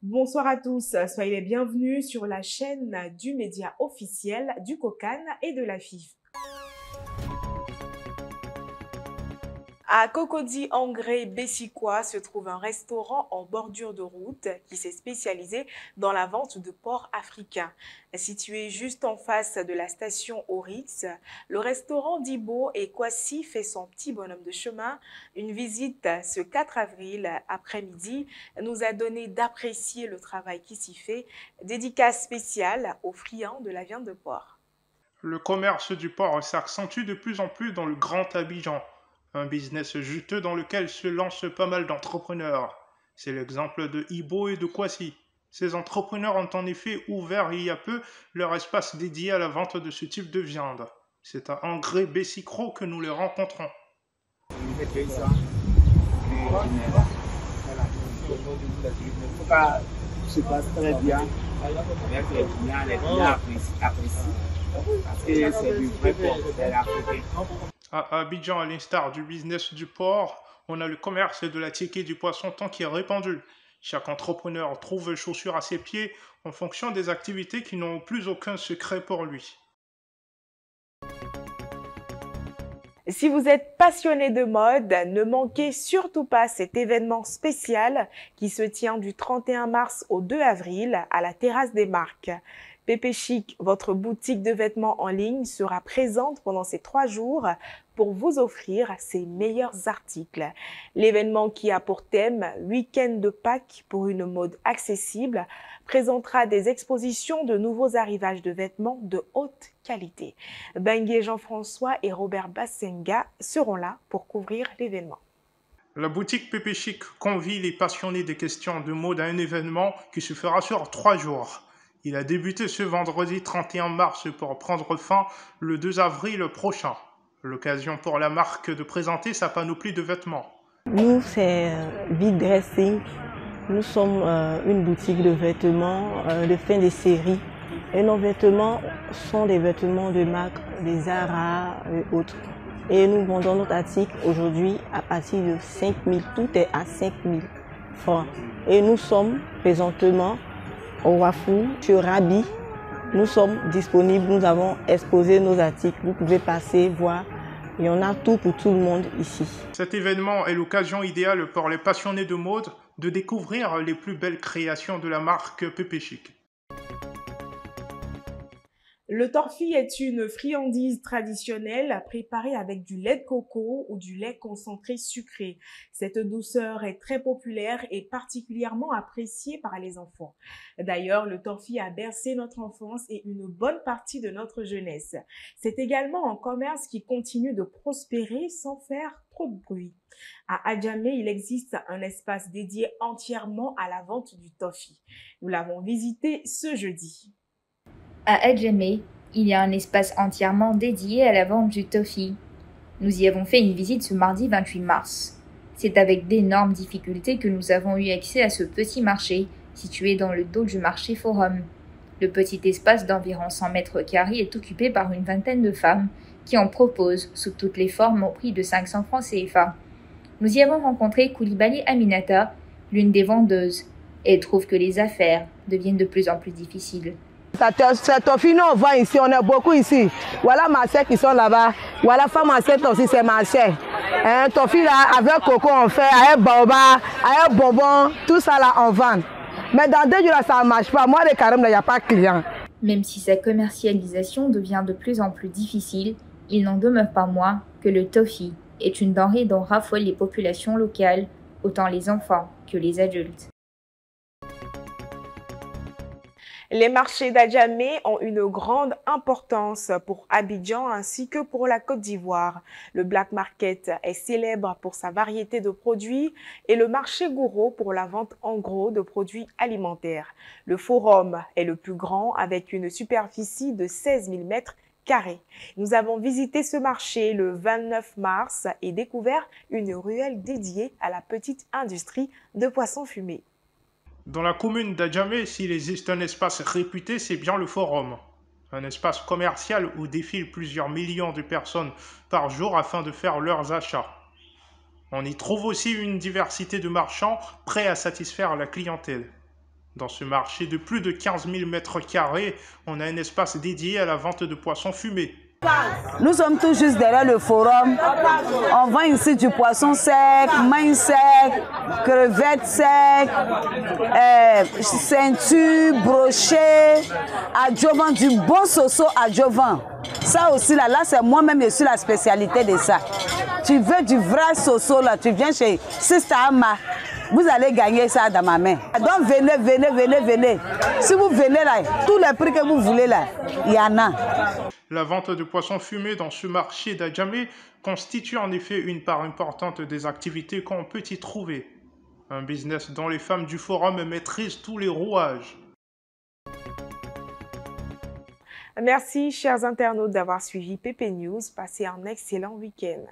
Bonsoir à tous, soyez les bienvenus sur la chaîne du média officiel du COCAN et de la FIF. À Cocody-Angré-Bessicois se trouve un restaurant en bordure de route qui s'est spécialisé dans la vente de porcs africains. Situé juste en face de la station Oryx, le restaurant d'Ibo et Kwasi fait son petit bonhomme de chemin. Une visite ce 4 avril après-midi nous a donné d'apprécier le travail qui s'y fait. Dédicace spéciale aux friands de la viande de porc. Le commerce du porc s'accentue de plus en plus dans le Grand Abidjan, un business juteux dans lequel se lancent pas mal d'entrepreneurs. C'est l'exemple de Ibo et de Kwasi. Ces entrepreneurs ont en effet ouvert il y a peu leur espace dédié à la vente de ce type de viande. C'est à Angré-Bessicro que nous les rencontrons. Se passe très bien avec les clients apprécient parce que c'est du vrai porc, c'est l'Africain. À Abidjan, à l'instar du business du porc, on a le commerce de la tiéké et du poisson tant qui est répandu. Chaque entrepreneur trouve chaussures à ses pieds en fonction des activités qui n'ont plus aucun secret pour lui. Si vous êtes passionné de mode, ne manquez surtout pas cet événement spécial qui se tient du 31 mars au 2 avril à la Terrasse des Marques. Pépé Chic, votre boutique de vêtements en ligne, sera présente pendant ces 3 jours pour vous offrir ses meilleurs articles. L'événement qui a pour thème Week-end de Pâques pour une mode accessible présentera des expositions de nouveaux arrivages de vêtements de haute qualité. Bengué Jean-François et Robert Bassenga seront là pour couvrir l'événement. La boutique Pépé Chic convie les passionnés des questions de mode à un événement qui se fera sur 3 jours. Il a débuté ce vendredi 31 mars pour prendre fin le 2 avril prochain. L'occasion pour la marque de présenter sa panoplie de vêtements. Nous, c'est Big Dressing. Nous sommes une boutique de vêtements de fin de série. Et nos vêtements sont des vêtements de marque, des Zara et autres. Et nous vendons notre article aujourd'hui à partir de 5 000. Tout est à 5 000 francs. Et nous sommes présentement au Wafou, sur Rabi. Nous sommes disponibles, nous avons exposé nos articles. Vous pouvez passer, voir. Il y en a tout pour tout le monde ici. Cet événement est l'occasion idéale pour les passionnés de mode de découvrir les plus belles créations de la marque Pépé Chic. Le torfil est une friandise traditionnelle préparée avec du lait de coco ou du lait concentré sucré. Cette douceur est très populaire et particulièrement appréciée par les enfants. D'ailleurs, le torfil a bercé notre enfance et une bonne partie de notre jeunesse. C'est également un commerce qui continue de prospérer sans faire trop de bruit. À Adjamé, il existe un espace dédié entièrement à la vente du torfil. Nous l'avons visité ce jeudi. À Adjamé, il y a un espace entièrement dédié à la vente du toffee. Nous y avons fait une visite ce mardi 28 mars. C'est avec d'énormes difficultés que nous avons eu accès à ce petit marché, situé dans le dos du marché Forum. Le petit espace d'environ 100 mètres carrés est occupé par une vingtaine de femmes qui en proposent sous toutes les formes au prix de 500 francs CFA. Nous y avons rencontré Koulibaly Aminata, l'une des vendeuses. Elle trouve que les affaires deviennent de plus en plus difficiles. Cette toffee, nous, on voit ici, on est beaucoup ici. Voilà ma sœur qui sont là-bas. Voilà femme enceinte aussi, c'est ma sœur. Un toffee là, avec coco, on fait, avec boba, avec bonbon, tout ça là, on vend. Mais dans 2 jours, là, ça ne marche pas. Moi, les carèmes, il n'y a pas de clients. Même si sa commercialisation devient de plus en plus difficile, il n'en demeure pas moins que le toffee est une denrée dont raffolent les populations locales, autant les enfants que les adultes. Les marchés d'Adjamé ont une grande importance pour Abidjan ainsi que pour la Côte d'Ivoire. Le Black Market est célèbre pour sa variété de produits et le marché Gouro pour la vente en gros de produits alimentaires. Le Forum est le plus grand avec une superficie de 16 000 mètres carrés. Nous avons visité ce marché le 29 mars et découvert une ruelle dédiée à la petite industrie de poissons fumés. Dans la commune d'Adjamé, s'il existe un espace réputé, c'est bien le Forum. Un espace commercial où défilent plusieurs millions de personnes par jour afin de faire leurs achats. On y trouve aussi une diversité de marchands prêts à satisfaire la clientèle. Dans ce marché de plus de 15 000 mètres carrés, on a un espace dédié à la vente de poissons fumés. Nous sommes tout juste derrière le forum. On vend ici du poisson sec, maïs sec, crevettes sec, ceinture, brochet, adjuvant, du bon soso adjuvant. Ça aussi, là c'est moi-même, je suis la spécialité de ça. Tu veux du vrai soso, là, tu viens chez Sister Ama. Vous allez gagner ça dans ma main. Donc venez. Si vous venez là, tous les prix que vous voulez là, il y en a. La vente de poissons fumés dans ce marché d'Adjamé constitue en effet une part importante des activités qu'on peut y trouver. Un business dont les femmes du forum maîtrisent tous les rouages. Merci, chers internautes, d'avoir suivi PP News. Passez un excellent week-end.